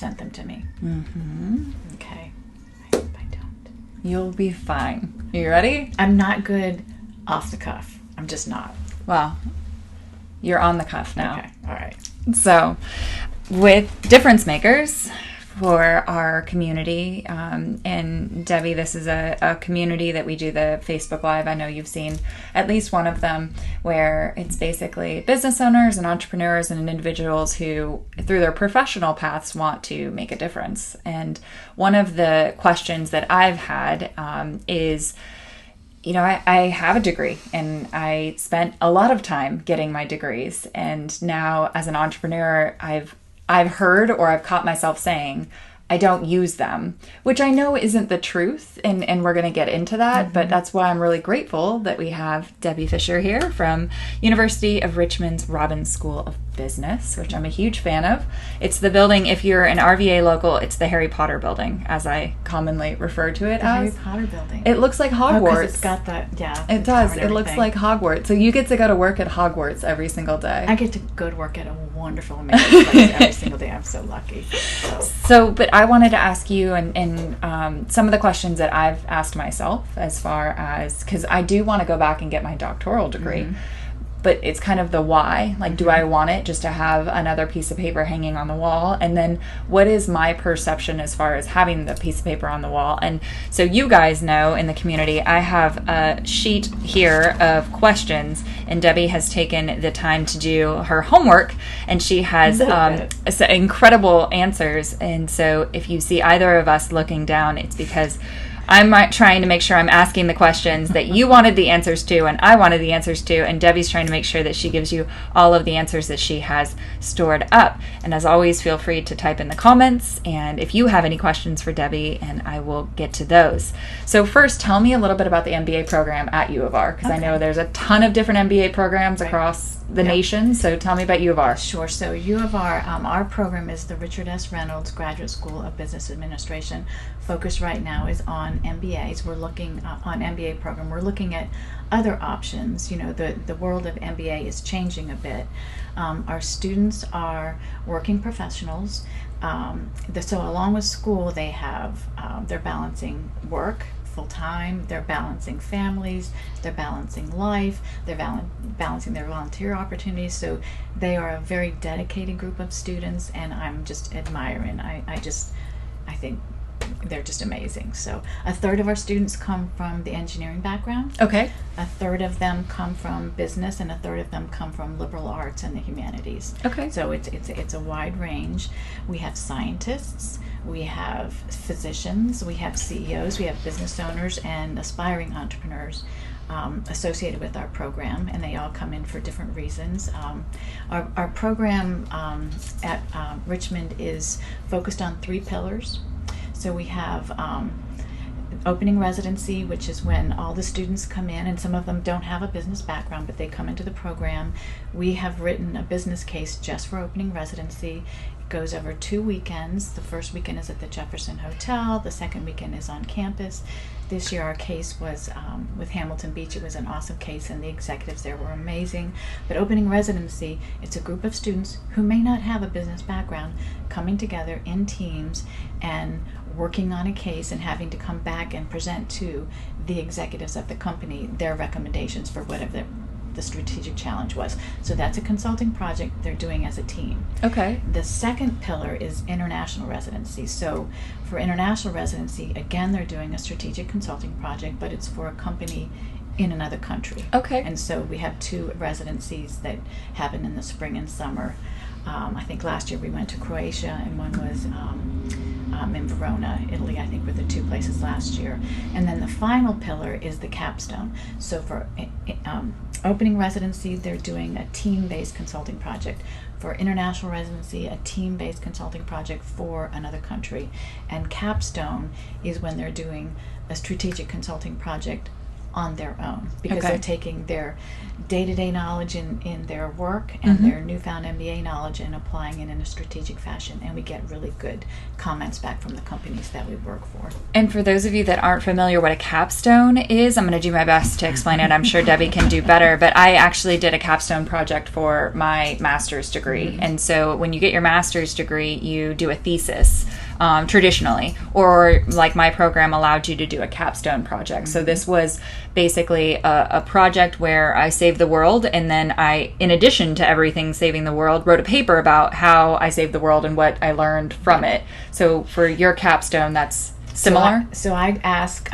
sent them to me. Mm-hmm. Okay. I hope I don't. You'll be fine. You ready? I'm not good off the cuff. I'm just not. Well, you're on the cuff now. Okay. All right. So, with difference makers for our community, and Debbie, this is a community that we do the Facebook Live. I know you've seen at least one of them, where it's basically business owners and entrepreneurs and individuals who, through their professional paths, want to make a difference. And one of the questions that I've had is, I have a degree and I spent a lot of time getting my degrees. And now as an entrepreneur, I've heard, or I've caught myself saying, I don't use them, which I know isn't the truth. And we're going to get into that. But that's why I'm really grateful that we have Debbie Fisher here from University of Richmond's Robbins School of Business, which I'm a huge fan of. It's the building, if you're an RVA local, it's the Harry Potter building, as I commonly refer to it as. Harry Potter building. It looks like Hogwarts. Oh, it's got that, yeah. It does. It looks like Hogwarts. So you get to go to work at Hogwarts every single day. I get to go to work at a wonderful, amazing place every single day. I'm so lucky. But I wanted to ask you and some of the questions that I've asked myself, as far as, because I do want to go back and get my doctoral degree. But it's kind of the why. Like, do I want it just to have another piece of paper hanging on the wall? And then what is my perception as far as having the piece of paper on the wall? And so you guys know in the community, I have a sheet here of questions, and Debbie has taken the time to do her homework, and she has incredible answers. And so if you see either of us looking down, it's because I'm trying to make sure I'm asking the questions that you wanted the answers to and I wanted the answers to, and Debbie's trying to make sure that she gives you all of the answers that she has stored up. And as always, feel free to type in the comments, and if you have any questions for Debbie, and I will get to those. So first, tell me a little bit about the MBA program at U of R, because I know there's a ton of different MBA programs across the nation. So tell me about U of R. Sure. So U of R, our program is the Richard S. Reynolds Graduate School of Business Administration. Focus right now is on MBAs. We're looking on MBA program. We're looking at other options. The world of MBA is changing a bit. Our students are working professionals. So along with school, they have they're balancing work full-time, they're balancing families, they're balancing life, they're balancing their volunteer opportunities. So they are a very dedicated group of students, and I'm just admiring. I think they're just amazing. So a third of our students come from the engineering background. Okay. A third of them come from business, and a third of them come from liberal arts and the humanities. Okay. So it's a wide range. We have scientists, we have physicians, we have CEOs, we have business owners and aspiring entrepreneurs associated with our program, and they all come in for different reasons. Our program at Richmond is focused on 3 pillars. So we have opening residency, which is when all the students come in, and some of them don't have a business background, but they come into the program. We have written a business case just for opening residency. It goes over 2 weekends. The first weekend is at the Jefferson Hotel. The second weekend is on campus. This year our case was with Hamilton Beach. It was an awesome case, and the executives there were amazing. But opening residency, it's a group of students who may not have a business background coming together in teams and working on a case and having to come back and present to the executives of the company their recommendations for whatever the strategic challenge was. So that's a consulting project they're doing as a team. Okay. The second pillar is international residency. So for international residency, again, they're doing a strategic consulting project, but it's for a company in another country. Okay. And so we have 2 residencies that happen in the spring and summer. I think last year we went to Croatia, and one was in Verona, Italy, I think, were the 2 places last year. And then the final pillar is the capstone. So for opening residency, they're doing a team-based consulting project. For international residency, a team-based consulting project for another country. And capstone is when they're doing a strategic consulting project on their own, because Okay. they're taking their day-to-day knowledge in their work and their newfound MBA knowledge and applying it in a strategic fashion, and we get really good comments back from the companies that we work for. And for those of you that aren't familiar what a capstone is, I'm going to do my best to explain it. I'm sure Debbie can do better, but I actually did a capstone project for my master's degree. And so when you get your master's degree, you do a thesis, traditionally, or like my program allowed you to do a capstone project. So this was basically a project where I saved the world, and then I, in addition to everything saving the world, wrote a paper about how I saved the world and what I learned from it. So for your capstone, that's similar? So I ask,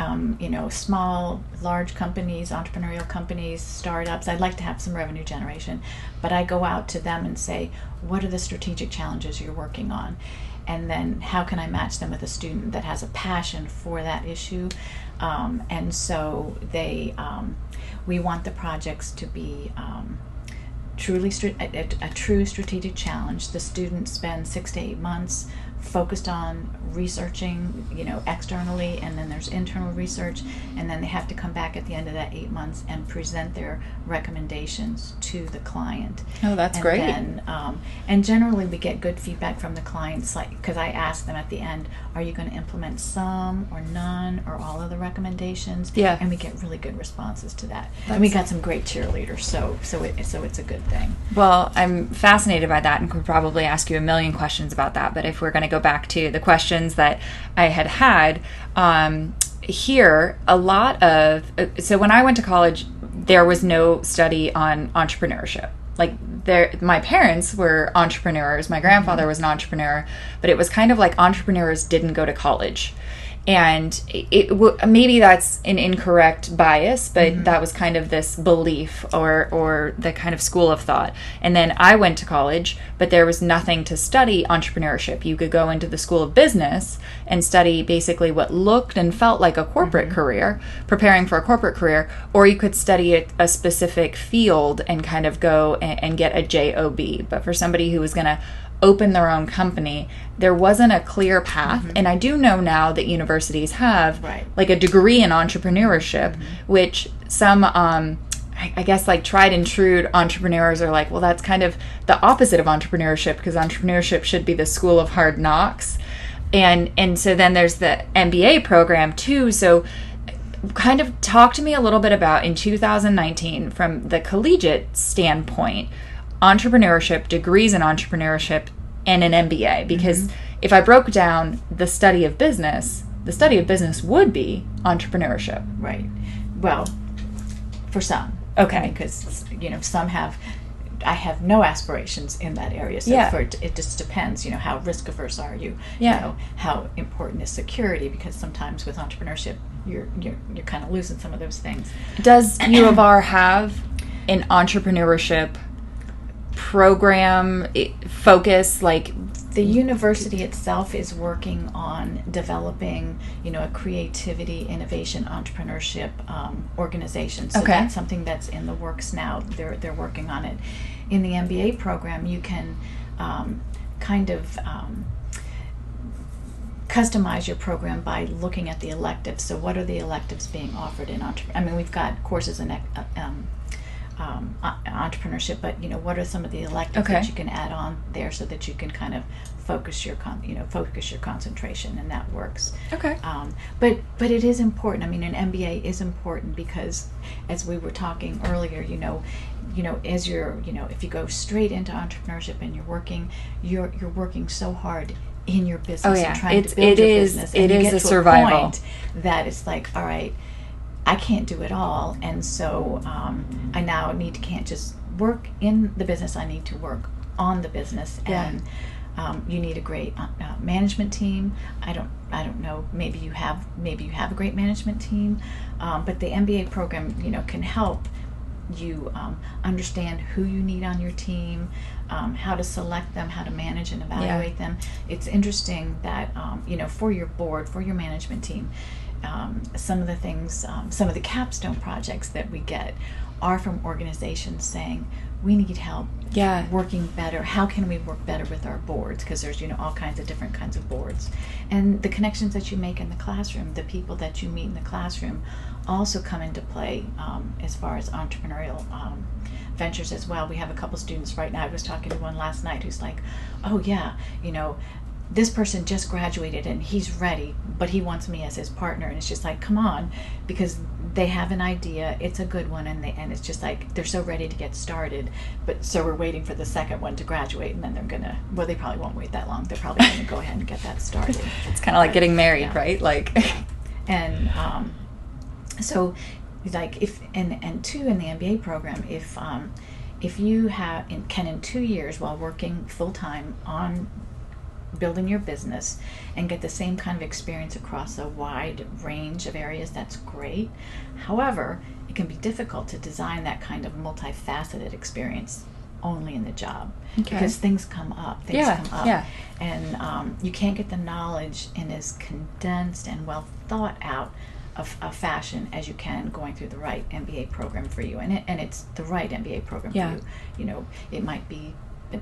small, large companies, entrepreneurial companies, startups. I'd like to have some revenue generation, but I go out to them and say, what are the strategic challenges you're working on? And then how can I match them with a student that has a passion for that issue? And so we want the projects to be truly a true strategic challenge. The students spend 6 to 8 months focused on researching, externally, and then there's internal research, and then they have to come back at the end of that 8 months and present their recommendations to the client. Oh, that's and great. Then, and generally we get good feedback from the clients, like, because I ask them at the end, are you going to implement some or none or all of the recommendations? Yeah. And we get really good responses to that. And we got some great cheerleaders, so it's a good thing. Well, I'm fascinated by that and could probably ask you a million questions about that. But if we're going to go back to the questions that I had here, a lot of, so when I went to college, there was no study on entrepreneurship. Like, my parents were entrepreneurs. My grandfather was an entrepreneur, but it was kind of like entrepreneurs didn't go to college. And maybe that's an incorrect bias, but that was kind of this belief or the kind of school of thought. And then I went to college, but there was nothing to study entrepreneurship. You could go into the School of Business and study basically what looked and felt like a corporate career, preparing for a corporate career, or you could study a specific field and kind of go and get a JOB. But for somebody who was going to open their own company, there wasn't a clear path. And I do know now that universities have like a degree in entrepreneurship, which some I guess like tried and true entrepreneurs are like, well, that's kind of the opposite of entrepreneurship, because entrepreneurship should be the school of hard knocks. And so then there's the MBA program too. So kind of talk to me a little bit about, in 2019, from the collegiate standpoint, entrepreneurship, degrees in entrepreneurship, and an MBA. Because if I broke down the study of business would be entrepreneurship. Right. Well, for some. Okay. Because, some have, I have no aspirations in that area. So it just depends, how risk averse are you? How important is security? Because sometimes with entrepreneurship, you're kind of losing some of those things. Does U of R have an entrepreneurship program focus? Like, the university itself is working on developing, a creativity, innovation, entrepreneurship organization. So that's something that's in the works now. They're working on it. In the MBA program, you can customize your program by looking at the electives. So what are the electives being offered in we've got courses in entrepreneurship, but what are some of the electives that you can add on there so that you can kind of focus your concentration, and that works. But it is important. An MBA is important because, as we were talking earlier, as you're if you go straight into entrepreneurship and you're working so hard in your business and trying to build your business, and it you is get a to survival a point that it's like, all right, I can't do it all, and so I now can't just work in the business. I need to work on the business, and you need a great management team. I don't know. Maybe you have a great management team, but the MBA program, can help you understand who you need on your team, how to select them, how to manage and evaluate them. It's interesting that for your board, for your management team, some of the things, some of the capstone projects that we get are from organizations saying, we need help working better. How can we work better with our boards? Because there's, all kinds of different kinds of boards. And the connections that you make in the classroom, the people that you meet in the classroom also come into play as far as entrepreneurial ventures as well. We have a couple students right now. I was talking to one last night who's like, oh yeah, this person just graduated and he's ready, but he wants me as his partner. And it's just like, come on, because they have an idea, it's a good one, and it's just like they're so ready to get started, but so we're waiting for the second one to graduate, and then they're gonna, well, they probably won't wait that long. They're probably gonna go ahead and get that started. It's kind of like getting married, right? Like, and so, like, if and two, in the MBA program, if you can in 2 years, while working full time on building your business, and get the same kind of experience across a wide range of areas, that's great. However, it can be difficult to design that kind of multifaceted experience only in the job, because things come up, and you can't get the knowledge in as condensed and well thought out of a fashion as you can going through the right MBA program for you, and it's the right MBA program for you. It might be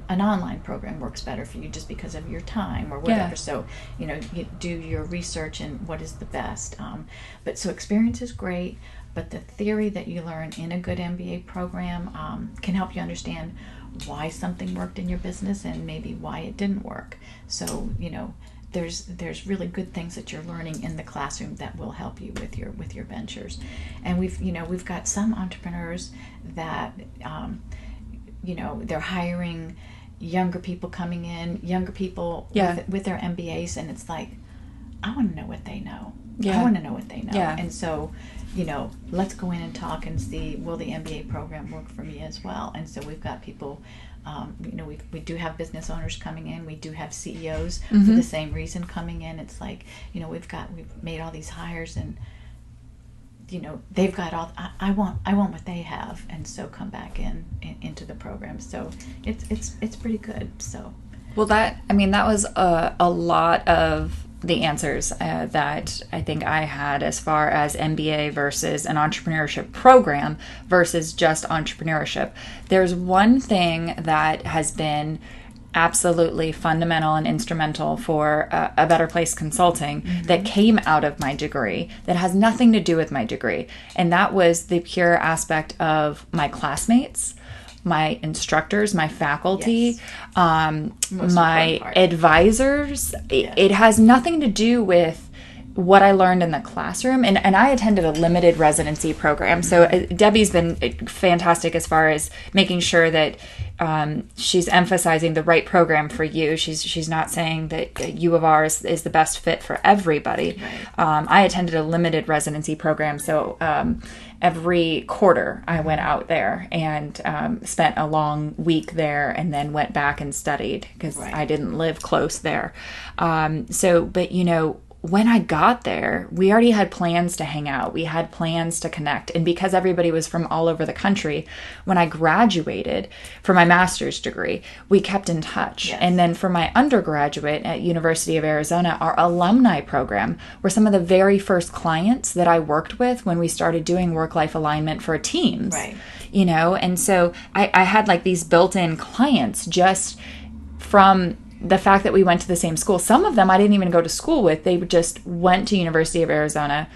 an online program works better for you just because of your time or whatever. So, you do your research and what is the best. But so experience is great, but the theory that you learn in a good MBA program can help you understand why something worked in your business and maybe why it didn't work. So, there's really good things that you're learning in the classroom that will help you with your ventures. And we've got some entrepreneurs that they're hiring younger people coming in, younger people with their MBAs, and it's like, I want to know what they know. I want to know what they know. And so, let's go in and talk and see, will the MBA program work for me as well? And so we've got people, we do have business owners coming in. We do have CEOs for the same reason coming in. It's like, we've made all these hires, and they've got all. I want what they have, and so come back into the program. So it's pretty good. So, well, that was a lot of the answers that I think I had as far as MBA versus an entrepreneurship program versus just entrepreneurship. There's one thing that has been absolutely fundamental and instrumental for a Better Place Consulting that came out of my degree that has nothing to do with my degree. And that was the pure aspect of my classmates, my instructors, my faculty, my advisors. It has nothing to do with what I learned in the classroom. And I attended a limited residency program. So Debbie's been fantastic as far as making sure that she's emphasizing the right program for you. She's not saying that U of R is the best fit for everybody. Right. I attended a limited residency program. So every quarter I went out there and spent a long week there, and then went back and studied because I didn't live close there. But when I got there, we already had plans to hang out. We had plans to connect. And because everybody was from all over the country, when I graduated for my master's degree, we kept in touch. Yes. And then for my undergraduate at University of Arizona, our alumni program were some of the very first clients that I worked with when we started doing work-life alignment for teams. Right. And so I had like these built-in clients just from the fact that we went to the same school. Some of them I didn't even go to school with. They just went to University of Arizona,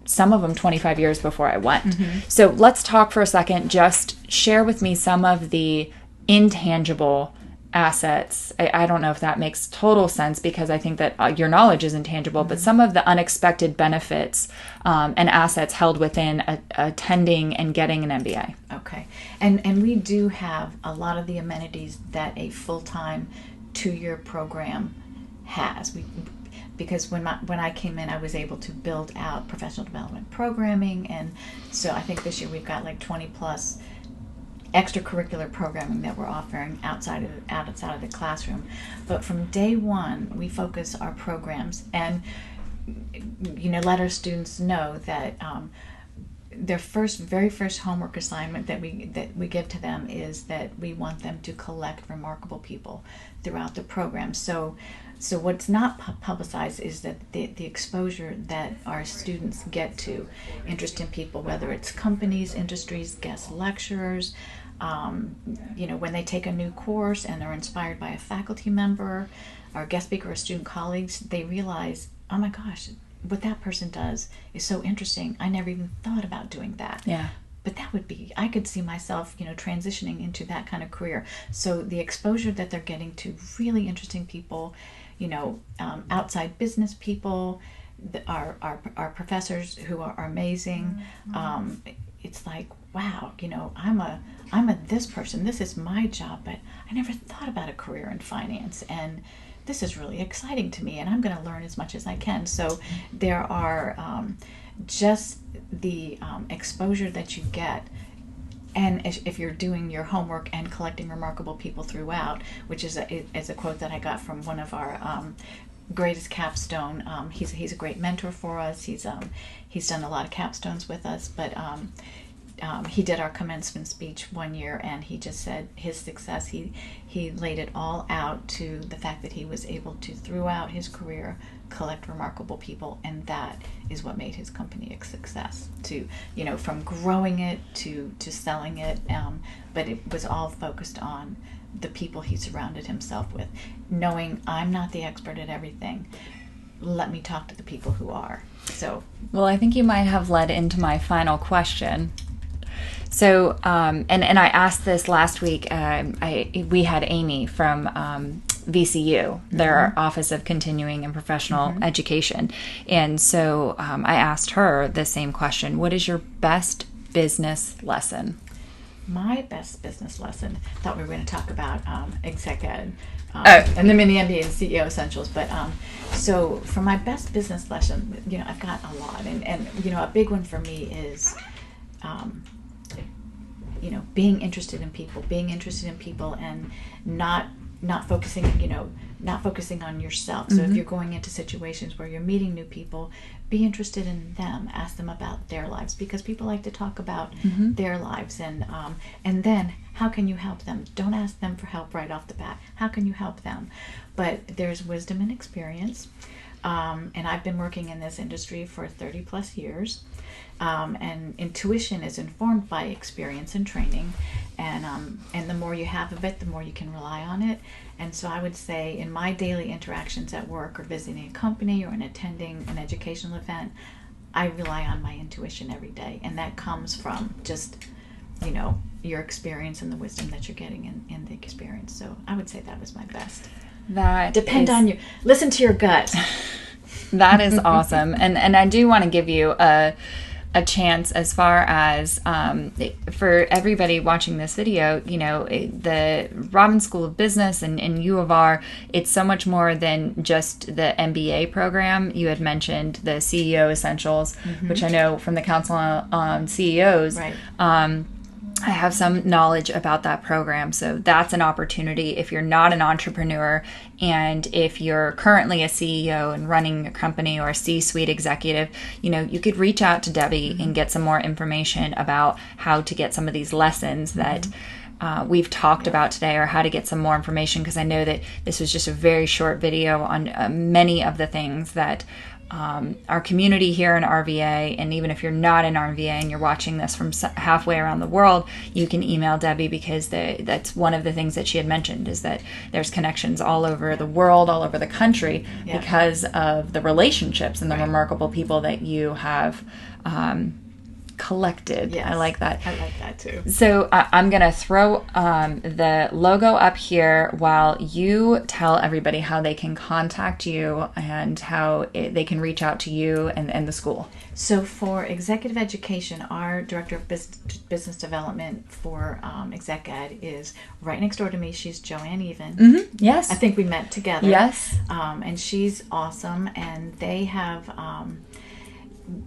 some of them 25 years before I went. So let's talk for a second. Just share with me some of the intangible assets. I don't know if that makes total sense, because I think that your knowledge is intangible, but some of the unexpected benefits and assets held within attending and getting an MBA. Okay. And we do have a lot of the amenities that a full-time 2-year program has. Because when I came in, I was able to build out professional development programming, and so I think this year we've got like 20 plus extracurricular programming that we're offering outside of the classroom. But from day one, we focus our programs and let our students know that their very first homework assignment that we give to them is that we want them to collect remarkable people throughout the program. So So what's not publicized is that the exposure that our students get to interest in people, whether it's companies, industries, guest lecturers, when they take a new course and they're inspired by a faculty member, or guest speaker, or student colleagues, they realize, oh my gosh, what that person does is so interesting. I never even thought about doing that. Yeah. But I could see myself, transitioning into that kind of career. So the exposure that they're getting to really interesting people, outside business people, our professors who are amazing. It's like, wow, I'm a this person. This is my job, but I never thought about a career in finance, and this is really exciting to me, and I'm going to learn as much as I can. So there are just the exposure that you get, and if you're doing your homework and collecting remarkable people throughout, which is a quote that I got from one of our greatest capstone. He's a great mentor for us. He's done a lot of capstones with us, but he did our commencement speech one year, and he just said his success, he laid it all out to the fact that he was able to, throughout his career, collect remarkable people, and that is what made his company a success. From growing it to selling it, but it was all focused on the people he surrounded himself with, knowing I'm not the expert at everything. Let me talk to the people who are. So, well, I think you might have led into my final question. So, and I asked this last week. We had Amy from VCU, their Office of Continuing and Professional Education, and so I asked her the same question. What is your best business lesson? My best business lesson. Thought we were going to talk about exec ed, and the mini MBA and CEO essentials. But so for my best business lesson, I've got a lot, and a big one for me is, being interested in people, and not focusing on yourself. So if you're going into situations where you're meeting new people, be interested in them. Ask them about their lives, because people like to talk about their lives, and then how can you help them? Don't ask them for help right off the bat. How can you help them? But there's wisdom and experience, and I've been working in this industry for 30 plus years, and intuition is informed by experience and training, and the more you have of it, the more you can rely on it. And so I would say in my daily interactions at work, or visiting a company, or in attending an educational event, I rely on my intuition every day, and that comes from just your experience and the wisdom that you're getting in the experience. So I would say that was my best. Listen to your gut. That is awesome. And I do want to give you a chance, as far as for everybody watching this video, the Robbins School of Business and U of R, it's so much more than just the MBA program. You had mentioned the CEO Essentials, which I know from the Council on CEOs. Right. I have some knowledge about that program. So that's an opportunity if you're not an entrepreneur, and if you're currently a CEO and running a company, or a C-suite executive, you could reach out to Debbie and get some more information about how to get some of these lessons that we've talked about today, or how to get some more information, because I know that this was just a very short video on many of the things that our community here in RVA, and even if you're not in RVA and you're watching this from halfway around the world, you can email Debbie, because that's one of the things that she had mentioned, is that there's connections all over the world, all over the country, because of the relationships and the remarkable people that you have collected. Yes, I like that. I like that too. So I'm going to throw the logo up here while you tell everybody how they can contact you, and how they can reach out to you and the school. So for executive education, our director of business development for exec ed is right next door to me. She's Joanne Even. Yes. I think we met together. Yes. And she's awesome. And they have...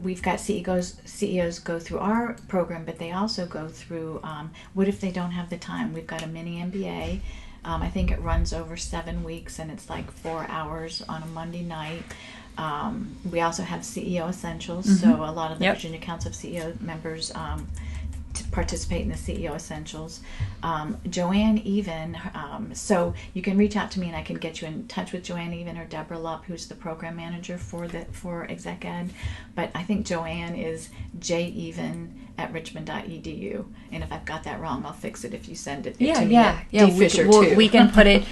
we've got CEOs go through our program, but they also go through, what if they don't have the time? We've got a mini MBA. I think it runs over 7 weeks, and it's like 4 hours on a Monday night. We also have CEO Essentials, so a lot of the Virginia Council of CEO members to participate in the CEO Essentials. Joanne Even, so you can reach out to me and I can get you in touch with Joanne Even or Deborah Lupp, who's the program manager for Exec Ed. But I think Joanne is jeven@richmond.edu. And if I've got that wrong, I'll fix it if you send it to me. We can put it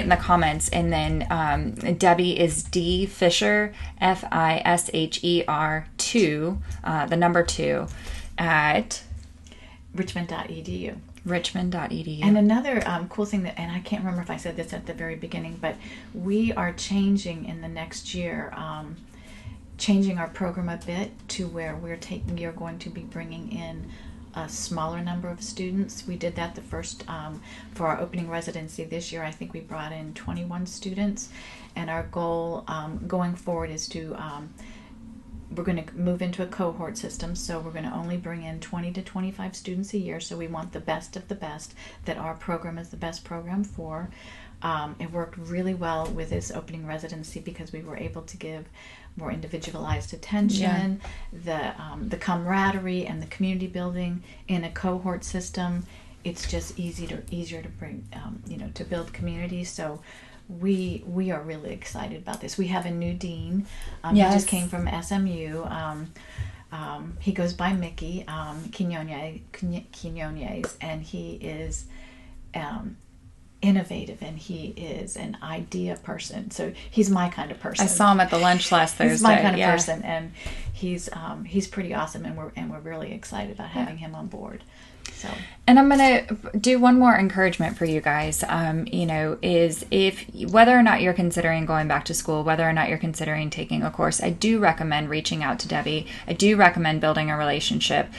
in the comments. And then Debbie is D Fisher, Fisher 2, the number 2 at richmond.edu. richmond.edu. And another cool thing that, and I can't remember if I said this at the very beginning, but we are changing in the next year, changing our program a bit to where we're going to be bringing in a smaller number of students. We did that the first, for our opening residency this year. I think we brought in 21 students, and our goal going forward is to we're going to move into a cohort system, so we're going to only bring in 20 to 25 students a year. So we want the best of the best, that our program is the best program for. It worked really well with this opening residency because we were able to give more individualized attention, the camaraderie and the community building in a cohort system. It's just easier to bring, to build community. So we are really excited about this. We have a new dean. He just came from SMU. He goes by Mickey Quinones, and he is innovative, and he is an idea person. So he's my kind of person. I saw him at the lunch last Thursday. He's my kind of person, and he's pretty awesome, and we're really excited about having him on board. So. And I'm going to do one more encouragement for you guys, is if whether or not you're considering going back to school, whether or not you're considering taking a course, I do recommend reaching out to Debbie. I do recommend building a relationship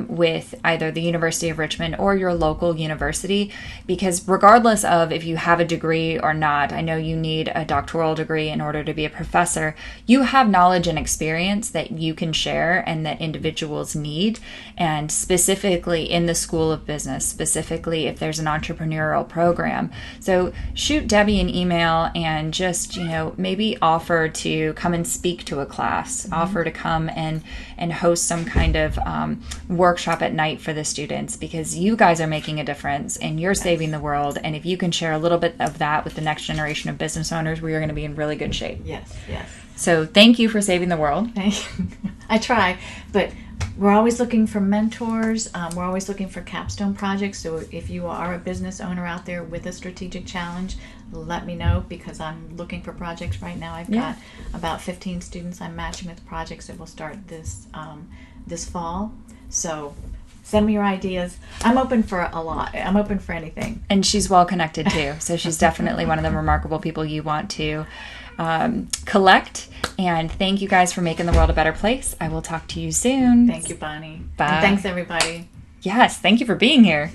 with either the University of Richmond or your local university, because regardless of if you have a degree or not, I know you need a doctoral degree in order to be a professor, you have knowledge and experience that you can share and that individuals need, and specifically in the School of Business, specifically if there's an entrepreneurial program. So shoot Debbie an email and just, maybe offer to come and speak to a class, offer to come and host some kind of workshop at night for the students, because you guys are making a difference and you're saving the world. And if you can share a little bit of that with the next generation of business owners, we are going to be in really good shape. Yes. So thank you for saving the world. Thank you. I try, but we're always looking for mentors. We're always looking for capstone projects. So if you are a business owner out there with a strategic challenge, let me know, because I'm looking for projects right now. I've got about 15 students I'm matching with projects that will start this fall. So send me your ideas. I'm open for a lot. I'm open for anything. And she's well connected too. So she's definitely one of the remarkable people you want to collect. And thank you guys for making the world a better place. I will talk to you soon. Thank you, Bonnie. Bye. And thanks, everybody. Yes, thank you for being here.